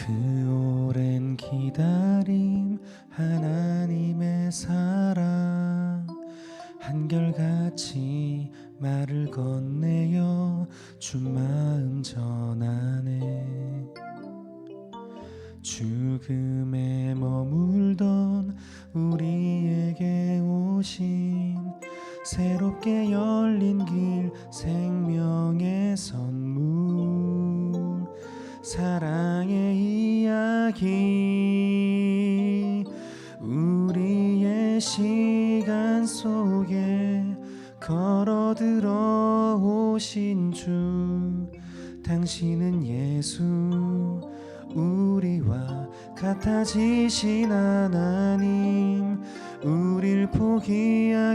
그 오랜 기다림, 하나님의 사랑 한결같이 말을 건네요. 주 마음 전하네. 죽음에 머물던 우리에게 오신 새롭게 열린 길, 생명의 선물, 사랑의 이야기. 우리의 시간 속에 걸어들어 오신 주, 당신은 예수, 우리와 같아지신 하나님. 우릴 포기하기보다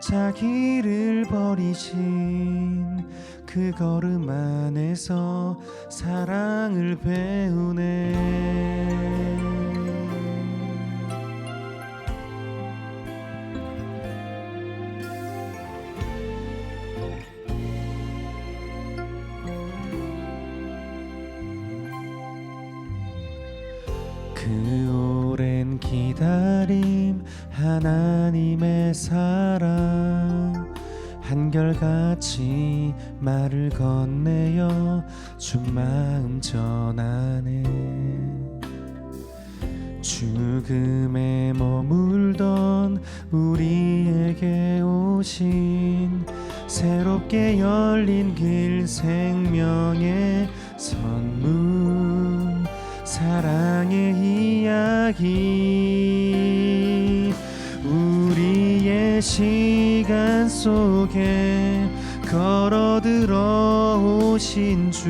자기를 버리신 그 걸음 안에서 사랑을 배우네. 그 오랜 기다림, 하나님의 사랑 한결같이 말을 건네요. 주 마음 전하네. 죽음에 머물던 우리에게 오신 새롭게 열린 길, 생명의 선물, 사랑의 이야기. 우리의 시간 속에 걸어들어 오신 주,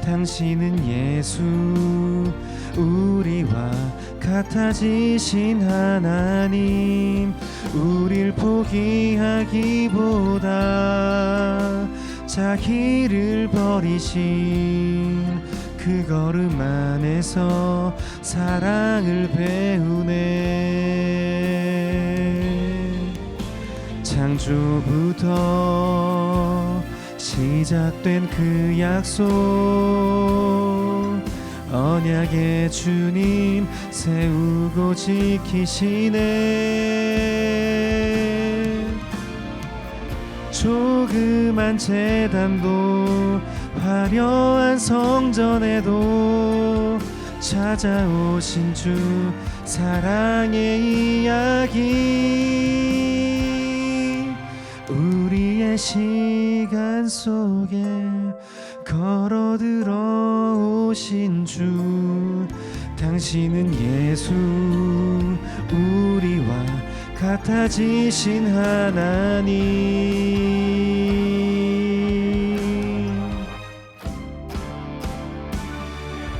당신은 예수, 우리와 같아지신 하나님. 우릴 포기하기보다 자기를 버리신 그 걸음 안에서 사랑을 배우네. 창조부터 시작된 그 약속, 언약의 주님 세우고 지키시네. 조그만 제단도 화려한 성전에도 찾아오신 주, 사랑의 이야기. 우리의 시간 속에 걸어들어 오신 주, 당신은 예수, 우리와 같아지신 하나님.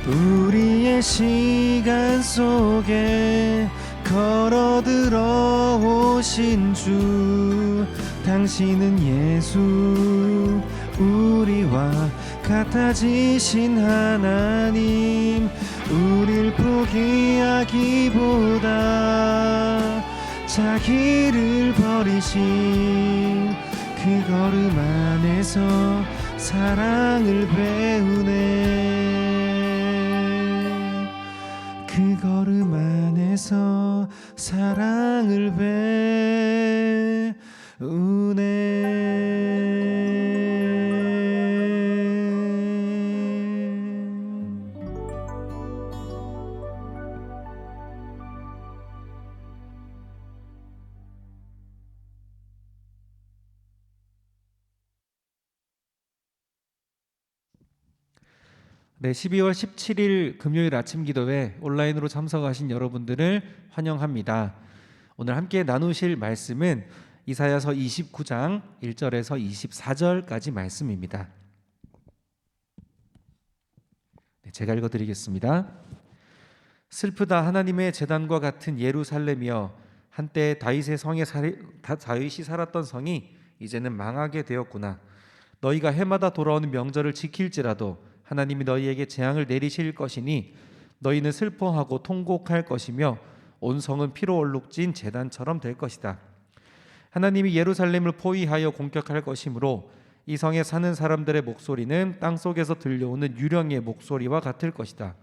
우리의 시간 속에 걸어들어 오신 주, 당신은 예수, 우리와 같아지신 하나님. 우릴 포기하기보다 자기를 버리신 그 걸음 안에서 사랑을 배우네. 그 걸음 안에서 사랑을 배우네. 네, 12월 17일 금요일 아침 기도회 온라인으로 참석하신 여러분들을 환영합니다. 오늘 함께 나누실 말씀은 이사야서 29장 1절에서 24절까지 말씀입니다. 네, 제가 읽어드리겠습니다. 슬프다 하나님의 제단과 같은 예루살렘이여, 한때 다윗이 살았던 성이 이제는 망하게 되었구나. 너희가 해마다 돌아오는 명절을 지킬지라도 하나님이 너희에게 재앙을 내리실 것이니 너희는 슬퍼하고 통곡할 것이며 온 성은 피로 얼룩진 제단처럼 될 것이다. 하나님이 예루살렘을 포위하여 공격할 것이므로 이 성에 사는 사람들의 목소리는 땅속에서 들려오는 유령의 목소리와 같을 것이다.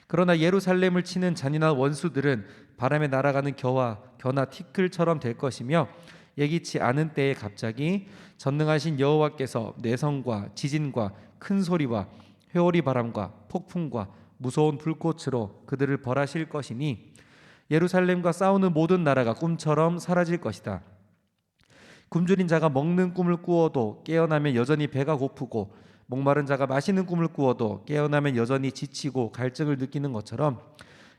그러나 예루살렘을 치는 잔인한 원수들은 바람에 날아가는 겨나 티끌처럼 될 것이며 예기치 않은 때에 갑자기 전능하신 여호와께서 내성과 지진과 큰 소리와 회오리 바람과 폭풍과 무서운 불꽃으로 그들을 벌하실 것이니 예루살렘과 싸우는 모든 나라가 꿈처럼 사라질 것이다. 굶주린 자가 먹는 꿈을 꾸어도 깨어나면 여전히 배가 고프고 목마른 자가 마시는 꿈을 꾸어도 깨어나면 여전히 지치고 갈증을 느끼는 것처럼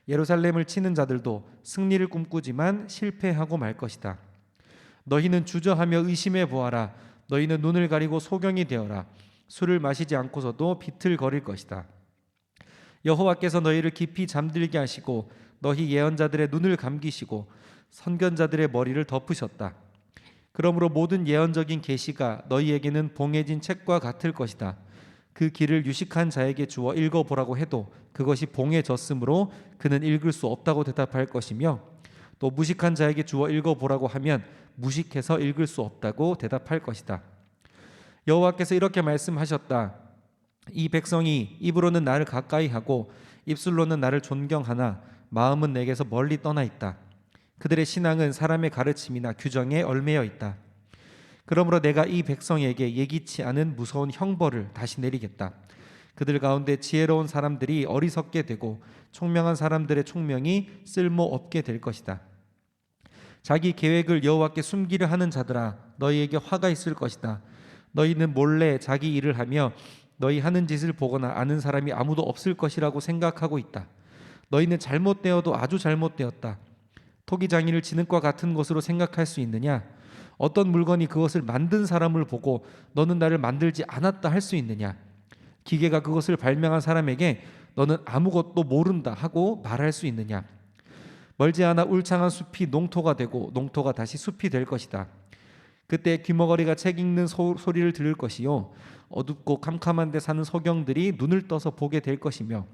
예루살렘을 치는 자들도 승리를 꿈꾸지만 실패하고 말 것이다. 너희는 주저하며 의심해 보아라. 너희는 눈을 가리고 소경이 되어라. 술을 마시지 않고서도 비틀거릴 것이다. 여호와께서 너희를 깊이 잠들게 하시고 너희 예언자들의 눈을 감기시고 선견자들의 머리를 덮으셨다. 그러므로 모든 예언적인 계시가 너희에게는 봉해진 책과 같을 것이다. 그 길을 유식한 자에게 주어 읽어보라고 해도 그것이 봉해졌으므로 그는 읽을 수 없다고 대답할 것이며 또 무식한 자에게 주어 읽어보라고 하면 무식해서 읽을 수 없다고 대답할 것이다. 여호와께서 이렇게 말씀하셨다. 이 백성이 입으로는 나를 가까이 하고 입술로는 나를 존경하나 마음은 내게서 멀리 떠나 있다. 그들의 신앙은 사람의 가르침이나 규정에 얽매여 있다. 그러므로 내가 이 백성에게 예기치 않은 무서운 형벌을 다시 내리겠다. 그들 가운데 지혜로운 사람들이 어리석게 되고 총명한 사람들의 총명이 쓸모없게 될 것이다. 자기 계획을 여호와께 숨기려 하는 자들아, 너희에게 화가 있을 것이다. 너희는 몰래 자기 일을 하며 너희 하는 짓을 보거나 아는 사람이 아무도 없을 것이라고 생각하고 있다. 너희는 잘못되어도 아주 잘못되었다. 토기장이를 진흙과 같은 것으로 생각할 수 있느냐? 어떤 물건이 그것을 만든 사람을 보고 너는 나를 만들지 않았다 할 수 있느냐? 기계가 그것을 발명한 사람에게 너는 아무것도 모른다 하고 말할 수 있느냐? 멀지 않아 울창한 숲이 농토가 되고 농토가 다시 숲이 될 것이다. 그때 귀머거리가 책 읽는 소리를 들을 것이요 어둡고 캄캄한 데 사는 소경들이 눈을 떠서 보게 될 것이며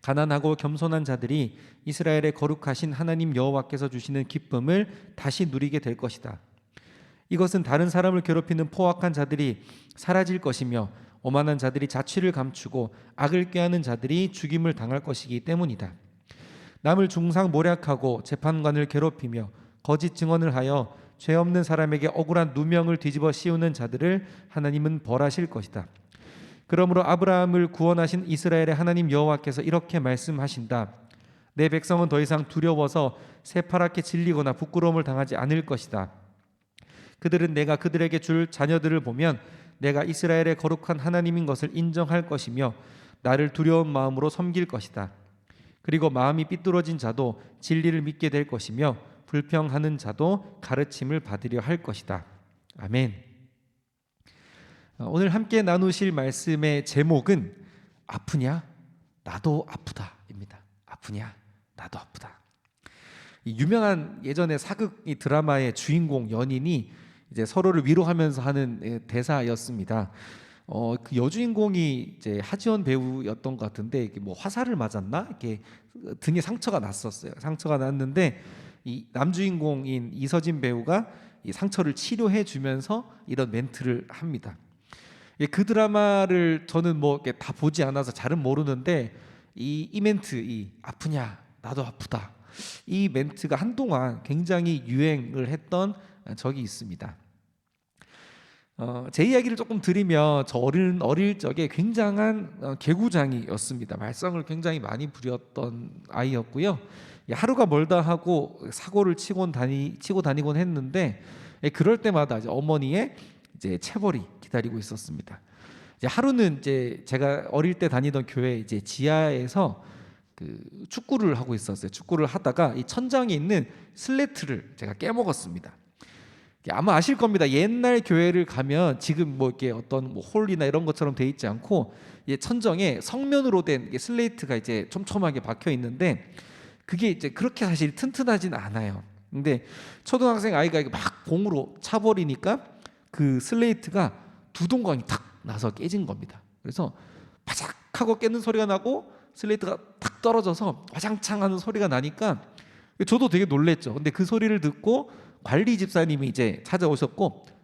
가난하고 겸손한 자들이 이스라엘의 거룩하신 하나님 여호와께서 주시는 기쁨을 다시 누리게 될 것이다. 이것은 다른 사람을 괴롭히는 포악한 자들이 사라질 것이며 오만한 자들이 자취를 감추고 악을 꾀하는 자들이 죽임을 당할 것이기 때문이다. 남을 중상모략하고 재판관을 괴롭히며 거짓 증언을 하여 죄 없는 사람에게 억울한 누명을 뒤집어 씌우는 자들을 하나님은 벌하실 것이다. 그러므로 아브라함을 구원하신 이스라엘의 하나님 여호와께서 이렇게 말씀하신다. 내 백성은 더 이상 두려워서 새파랗게 질리거나 부끄러움을 당하지 않을 것이다. 그들은 내가 그들에게 줄 자녀들을 보면 내가 이스라엘의 거룩한 하나님인 것을 인정할 것이며 나를 두려운 마음으로 섬길 것이다. 그리고 마음이 삐뚤어진 자도 진리를 믿게 될 것이며 불평하는 자도 가르침을 받으려 할 것이다. 아멘. 오늘 함께 나누실 말씀의 제목은 아프냐? 나도 아프다입니다. 아프냐? 나도 아프다. 이 유명한 예전의 사극 드라마의 주인공 연인이 이제 서로를 위로하면서 하는 대사였습니다. 그 여주인공이 이제 하지원 배우였던 것 같은데 뭐 화살을 맞았나? 이렇게 등에 상처가 났었어요. 상처가 났는데 이 남주인공인 이서진 배우가 이 상처를 치료해 주면서 이런 멘트를 합니다. 그 드라마를 저는 뭐 다 보지 않아서 잘은 모르는데 이 멘트, 이 아프냐 나도 아프다, 이 멘트가 한동안 굉장히 유행을 했던 적이 있습니다. 제 이야기를 조금 드리면 저 어릴 적에 굉장한 개구장이었습니다. 말썽을 굉장히 많이 부렸던 아이였고요. 하루가 멀다 하고 사고를 치고 다니곤 했는데 그럴 때마다 이제 어머니의 이제 체벌이 기다리고 있었습니다. 이제 하루는 이제 제가 어릴 때 다니던 교회 이제 지하에서 그 축구를 하고 있었어요. 축구를 하다가 이 천장에 있는 슬레트를 제가 깨먹었습니다. 아마 아실 겁니다. 옛날 교회를 가면 지금 뭐 이렇게 어떤 뭐 홀이나 이런 것처럼 돼 있지 않고 천정에 성면으로 된 슬레이트가 이제 촘촘하게 박혀 있는데 그게 이제 그렇게 사실 튼튼하진 않아요. 근데 초등학생 아이가 막 공으로 차버리니까 그 슬레이트가 두 동강이 탁 나서 깨진 겁니다. 그래서 바삭 하고 깨는 소리가 나고 슬레이트가 탁 떨어져서 와장창 하는 소리가 나니까 저도 되게 놀랬죠. 근데 그 소리를 듣고 관리 집사님이 이제 찾아오셨고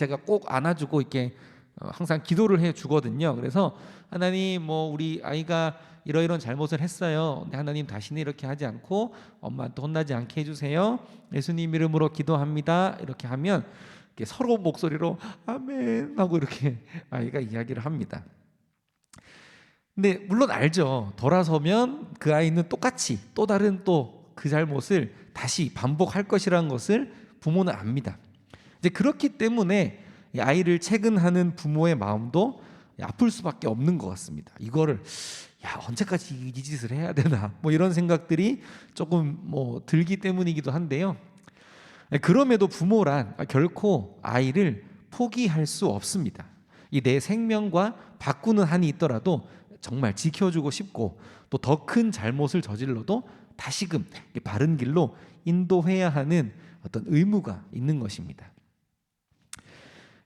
제가 꼭 안아주고 이렇게 항상 기도를 해 주거든요. 그래서 하나님, 뭐 우리 아이가 이러이러한 잘못을 했어요. 근데 하나님 다시는 이렇게 하지 않고 엄마한테 혼나지 않게 해주세요. 예수님 이름으로 기도합니다. 이렇게 하면 이렇게 서로 목소리로 아멘 하고 이렇게 아이가 이야기를 합니다. 근데 물론 알죠. 돌아서면 그 아이는 똑같이 또 다른 또 그 잘못을 다시 반복할 것이라는 것을 부모는 압니다. 이제 그렇기 때문에 이 아이를 체근하는 부모의 마음도 아플 수밖에 없는 것 같습니다. 이거를 언제까지 이 짓을 해야 되나 뭐 이런 생각들이 조금 뭐 들기 때문이기도 한데요. 그럼에도 부모란 결코 아이를 포기할 수 없습니다. 이 내 생명과 바꾸는 한이 있더라도 정말 지켜주고 싶고 또 더 큰 잘못을 저질러도 다시금 바른 길로 인도해야 하는 어떤 의무가 있는 것입니다.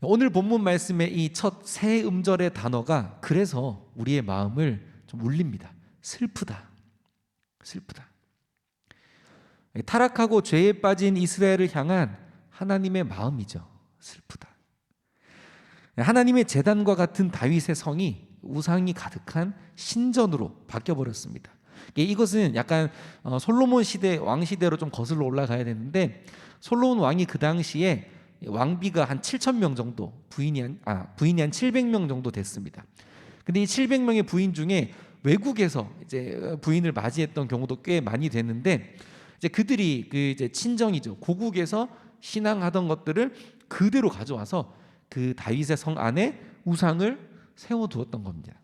오늘 본문 말씀의 이 첫 세 음절의 단어가 그래서 우리의 마음을 좀 울립니다. 슬프다. 슬프다. 타락하고 죄에 빠진 이스라엘을 향한 하나님의 마음이죠. 슬프다. 하나님의 제단과 같은 다윗의 성이 우상이 가득한 신전으로 바뀌어버렸습니다. 이것은 약간 솔로몬 시대, 왕 시대로 좀 거슬러 올라가야 되는데, 솔로몬 왕이 그 당시에 왕비가 한 7,000명 정도, 부인이 한 700명 정도 됐습니다. 근데 이 700명의 부인 중에 외국에서 이제 부인을 맞이했던 경우도 꽤 많이 됐는데, 이제 그들이 그 이제 친정이죠, 고국에서 신앙하던 것들을 그대로 가져와서 그 다윗의 성 안에 우상을 세워두었던 겁니다.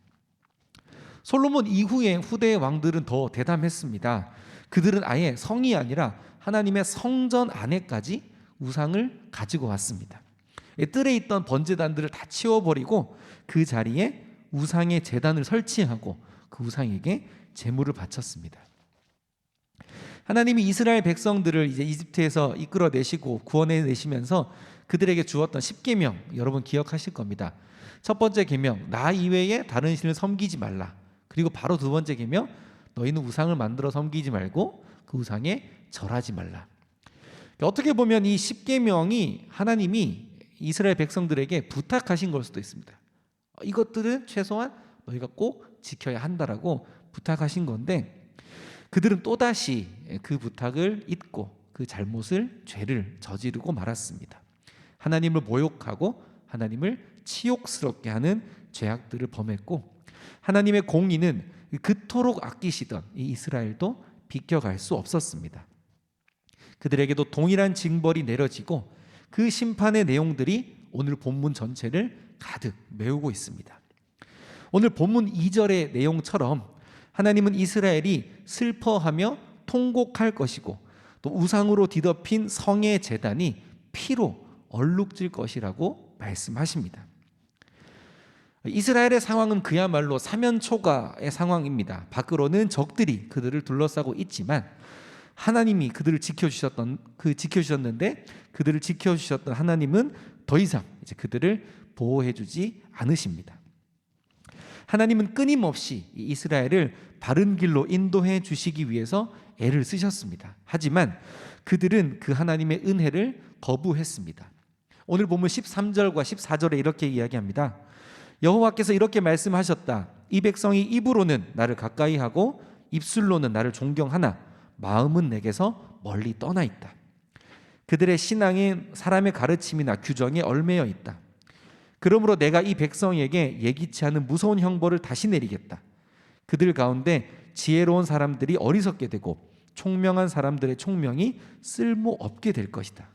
솔로몬 이후에 후대의 왕들은 더 대담했습니다. 그들은 아예 성이 아니라 하나님의 성전 안에까지 우상을 가지고 왔습니다. 뜰에 있던 번제단들을 다 치워버리고 그 자리에 우상의 제단을 설치하고 그 우상에게 제물을 바쳤습니다. 하나님이 이스라엘 백성들을 이제 이집트에서 이끌어내시고 구원해내시면서 그들에게 주었던 10계명 여러분 기억하실 겁니다. 첫 번째 계명, 나 이외에 다른 신을 섬기지 말라. 그리고 바로 두 번째 계명, 너희는 우상을 만들어 섬기지 말고 그 우상에 절하지 말라. 어떻게 보면 이 10계명이 하나님이 이스라엘 백성들에게 부탁하신 걸 수도 있습니다. 이것들은 최소한 너희가 꼭 지켜야 한다라고 부탁하신 건데, 그들은 또다시 그 부탁을 잊고 그 잘못을, 죄를 저지르고 말았습니다. 하나님을 모욕하고 하나님을 치욕스럽게 하는 죄악들을 범했고, 하나님의 공의는 그토록 아끼시던 이 이스라엘도 비껴갈 수 없었습니다. 그들에게도 동일한 징벌이 내려지고 그 심판의 내용들이 오늘 본문 전체를 가득 메우고 있습니다. 오늘 본문 2절의 내용처럼 하나님은 이스라엘이 슬퍼하며 통곡할 것이고 또 우상으로 뒤덮인 성의 제단이 피로 얼룩질 것이라고 말씀하십니다. 이스라엘의 상황은 그야말로 사면초가의 상황입니다. 밖으로는 적들이 그들을 둘러싸고 있지만 하나님이 그들을 지켜주셨는데 그들을 지켜주셨던 하나님은 더 이상 이제 그들을 보호해주지 않으십니다. 하나님은 끊임없이 이 이스라엘을 바른 길로 인도해 주시기 위해서 애를 쓰셨습니다. 하지만 그들은 그 하나님의 은혜를 거부했습니다. 오늘 본문 13절과 14절에 이렇게 이야기합니다. 여호와께서 이렇게 말씀하셨다. 이 백성이 입으로는 나를 가까이 하고 입술로는 나를 존경하나 마음은 내게서 멀리 떠나 있다. 그들의 신앙인 사람의 가르침이나 규정에 얽매여 있다. 그러므로 내가 이 백성에게 예기치 않은 무서운 형벌을 다시 내리겠다. 그들 가운데 지혜로운 사람들이 어리석게 되고 총명한 사람들의 총명이 쓸모없게 될 것이다.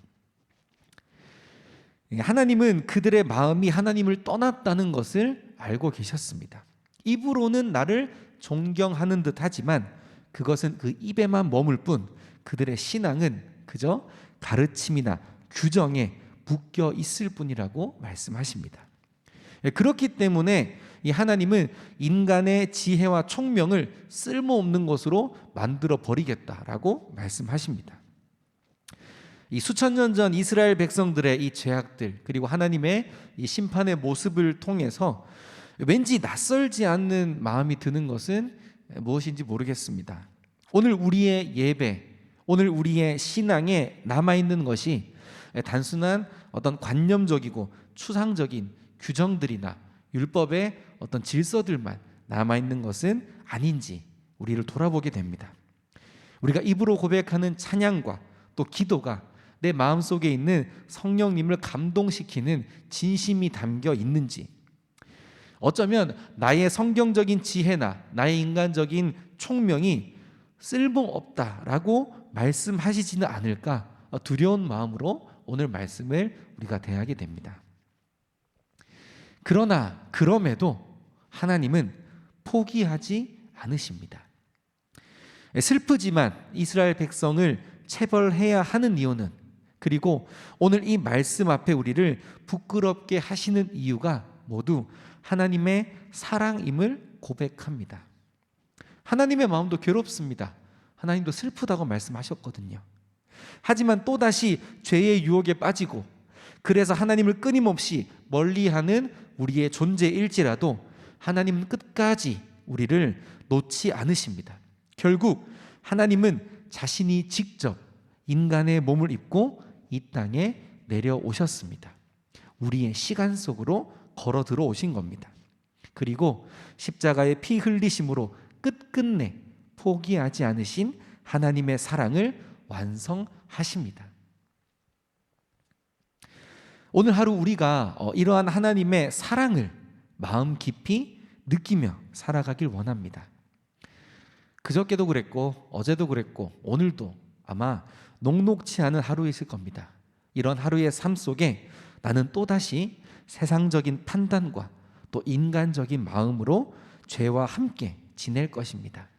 하나님은 그들의 마음이 하나님을 떠났다는 것을 알고 계셨습니다. 입으로는 나를 존경하는 듯 하지만 그것은 그 입에만 머물 뿐 그들의 신앙은 그저 가르침이나 규정에 묶여 있을 뿐이라고 말씀하십니다. 그렇기 때문에 이 하나님은 인간의 지혜와 총명을 쓸모없는 것으로 만들어 버리겠다라고 말씀하십니다. 이 수천 년 전 이스라엘 백성들의 이 죄악들 그리고 하나님의 이 심판의 모습을 통해서 왠지 낯설지 않는 마음이 드는 것은 무엇인지 모르겠습니다. 오늘 우리의 예배, 오늘 우리의 신앙에 남아있는 것이 단순한 어떤 관념적이고 추상적인 규정들이나 율법의 어떤 질서들만 남아있는 것은 아닌지 우리를 돌아보게 됩니다. 우리가 입으로 고백하는 찬양과 또 기도가 내 마음속에 있는 성령님을 감동시키는 진심이 담겨 있는지, 어쩌면 나의 성경적인 지혜나 나의 인간적인 총명이 쓸모없다라고 말씀하시지는 않을까 두려운 마음으로 오늘 말씀을 우리가 대하게 됩니다. 그러나 그럼에도 하나님은 포기하지 않으십니다. 슬프지만 이스라엘 백성을 체벌해야 하는 이유는, 그리고 오늘 이 말씀 앞에 우리를 부끄럽게 하시는 이유가 모두 하나님의 사랑임을 고백합니다. 하나님의 마음도 괴롭습니다. 하나님도 슬프다고 말씀하셨거든요. 하지만 또다시 죄의 유혹에 빠지고 그래서 하나님을 끊임없이 멀리하는 우리의 존재일지라도 하나님은 끝까지 우리를 놓지 않으십니다. 결국 하나님은 자신이 직접 인간의 몸을 입고 이 땅에 내려오셨습니다. 우리의 시간 속으로 걸어 들어오신 겁니다. 그리고 십자가의 피 흘리심으로 끝끝내 포기하지 않으신 하나님의 사랑을 완성하십니다. 오늘 하루 우리가 이러한 하나님의 사랑을 마음 깊이 느끼며 살아가길 원합니다. 그저께도 그랬고 어제도 그랬고 오늘도 아마 녹록치 않은 하루 있을 겁니다. 이런 하루의 삶 속에 나는 또다시 세상적인 판단과 또 인간적인 마음으로 죄와 함께 지낼 것입니다.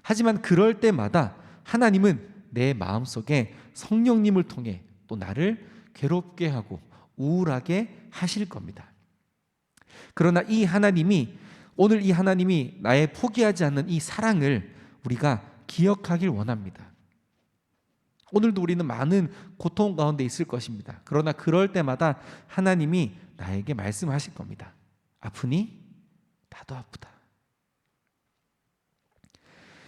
하지만 그럴 때마다 하나님은 내 마음속에 성령님을 통해 또 나를 괴롭게 하고 우울하게 하실 겁니다. 그러나 이 하나님이, 오늘 이 하나님이 나의 포기하지 않는 이 사랑을 우리가 기억하길 원합니다. 오늘도 우리는 많은 고통 가운데 있을 것입니다. 그러나 그럴 때마다 하나님이 나에게 말씀하실 겁니다. 아프니? 나도 아프다.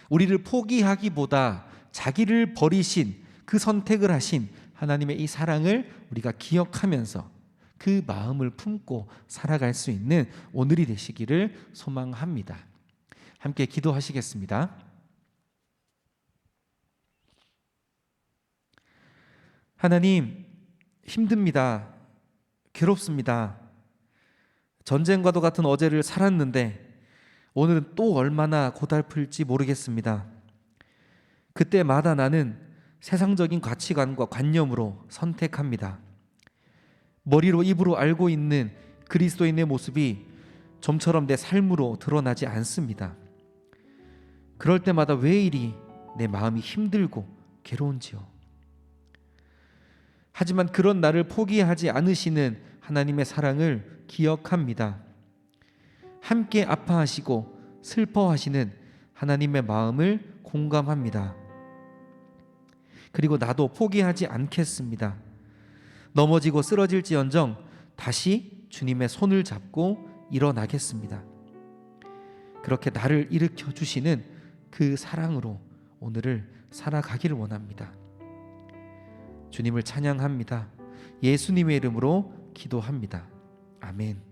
우리를 포기하기보다 자기를 버리신, 그 선택을 하신 하나님의 이 사랑을 우리가 기억하면서 그 마음을 품고 살아갈 수 있는 오늘이 되시기를 소망합니다. 함께 기도하시겠습니다. 하나님, 힘듭니다. 괴롭습니다. 전쟁과도 같은 어제를 살았는데 오늘은 또 얼마나 고달플지 모르겠습니다. 그때마다 나는 세상적인 가치관과 관념으로 선택합니다. 머리로 입으로 알고 있는 그리스도인의 모습이 좀처럼 내 삶으로 드러나지 않습니다. 그럴 때마다 왜 이리 내 마음이 힘들고 괴로운지요. 하지만 그런 나를 포기하지 않으시는 하나님의 사랑을 기억합니다. 함께 아파하시고 슬퍼하시는 하나님의 마음을 공감합니다. 그리고 나도 포기하지 않겠습니다. 넘어지고 쓰러질지언정 다시 주님의 손을 잡고 일어나겠습니다. 그렇게 나를 일으켜 주시는 그 사랑으로 오늘을 살아가기를 원합니다. 주님을 찬양합니다. 예수님의 이름으로 기도합니다. 아멘.